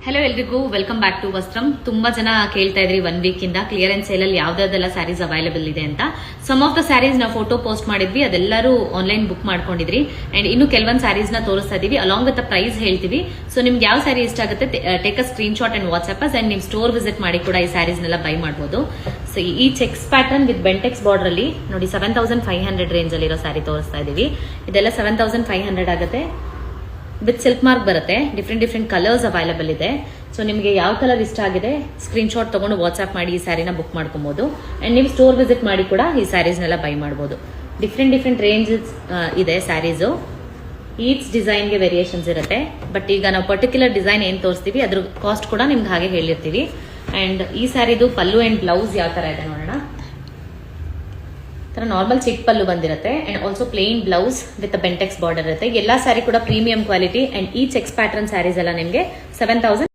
Hello ಎಲ್ರಿಗೂ welcome back to ವಸ್ತ್ರಂ. ತುಂಬಾ ಜನ ಕೇಳ್ತಾ ಇದ್ರಿ 1 ವೀಕ್ ಇಂದ ಕ್ಲಿಯರೆನ್ಸ್ ಸೇಲ್ ಅಲ್ಲಿ ಯಾವ್ದಾದೆಲ್ಲ ಸ್ಯಾರೀಸ್ ಅವೈಲೇಬಲ್ ಇದೆ ಅಂತ. ಸಮ್ ಆಫ್ ದ ಸ್ಯಾರೀಸ್ ನಾವು ಫೋಟೋ ಪೋಸ್ಟ್ ಮಾಡಿದ್ವಿ, ಅದೆಲ್ಲರೂ ಆನ್ಲೈನ್ ಬುಕ್ ಮಾಡ್ಕೊಂಡಿದ್ರಿ. ಅಂಡ್ ಇನ್ನು ಕೆಲವೊಂದು ಸ್ಯಾರೀಸ್ ನ ತೋರಿಸ್ತಾ ಇದೀವಿ, ಅಲಾಂಗ್ ವಿತ್ ಪ್ರೈಸ್ ಹೇಳ್ತೀವಿ. ಸೊ ನಿಮ್ಗೆ ಯಾವ ಸ್ಯಾರಿ ಇಷ್ಟ ಆಗುತ್ತೆ take a screen shot and WhatsApp and ನೀವು ಸ್ಟೋರ್ ವಿಸಿಟ್ ಮಾಡಿ ಕೂಡ ಈ ಸ್ಯಾರೀಸ್ ನೆಲ್ಲ ಬೈ ಮಾಡಬಹುದು. ಸೊ ಈ cheques pattern with Bentex border ಅಲ್ಲಿ ನೋಡಿ 7500 ರೇಂಜ್ ಅಲ್ಲಿ ಇರೋ ಸ್ಯಾರಿ ತೋರಿಸ್ತಾ ಇದೀವಿ. ಇದೆಲ್ಲ 7500 ಆಗುತ್ತೆ. ವಿತ್ ಸಿಲ್ಕ್ ಮಾರ್ಕ್ ಬರುತ್ತೆ. ಡಿಫ್ರೆಂಟ್ ಕಲರ್ಸ್ ಅವೈಲೇಬಲ್ ಇದೆ. ಸೊ ನಿಮಗೆ ಯಾವ ಕಲರ್ ಇಷ್ಟ ಆಗಿದೆ ಸ್ಕ್ರೀನ್ ಶಾಟ್ ತಗೊಂಡು ವಾಟ್ಸ್ಆಪ್ ಮಾಡಿ ಈ ಸ್ಯಾರಿನ ಬುಕ್ ಮಾಡ್ಕೊಬಹುದು. ಅಂಡ್ ನೀವು ಸ್ಟೋರ್ ವಿಸಿಟ್ ಮಾಡಿ ಕೂಡ ಈ ಸ್ಯಾರೀಸ್ನೆಲ್ಲ ಬೈ ಮಾಡಬಹುದು. ಡಿಫ್ರೆಂಟ್ ರೇಂಜಸ್ ಇದೆ ಸ್ಯಾರೀಸು. ಈಚ್ ಡಿಸೈನ್ಗೆ ವೇರಿಯೇಷನ್ಸ್ ಇರುತ್ತೆ. ಬಟ್ ಈಗ ನಾವು ಪರ್ಟಿಕ್ಯುಲರ್ ಡಿಸೈನ್ ಏನ್ ತೋರಿಸ್ತೀವಿ ಅದ್ರ ಕಾಸ್ಟ್ ಕೂಡ ನಿಮ್ಗೆ ಹಾಗೆ ಹೇಳಿರ್ತೀವಿ. ಅಂಡ್ ಈ ಸ್ಯಾರಿದು ಪಲ್ಲು ಅಂಡ್ ಬ್ಲೌಸ್ ಯಾವ ತರ ಇದೆ ನೋಡೋಣ. ನಾರ್ಮಲ್ ಚಿಕ್ ಪಲ್ಲು ಬಂದಿರುತ್ತೆ and also plain blouse with Bentex border ಇರುತ್ತೆ. ಎಲ್ಲಾ ಸ್ಯಾರಿ ಕೂಡ ಪ್ರೀಮಿಯಂ ಕ್ವಾಲಿಟಿ ಅಂಡ್ ಈ ಚೆಕ್ಸ್ ಪ್ಯಾಟರ್ನ್ ಸ್ಯಾರೀಸ್ ಎಲ್ಲ ನಿಮಗೆ 7000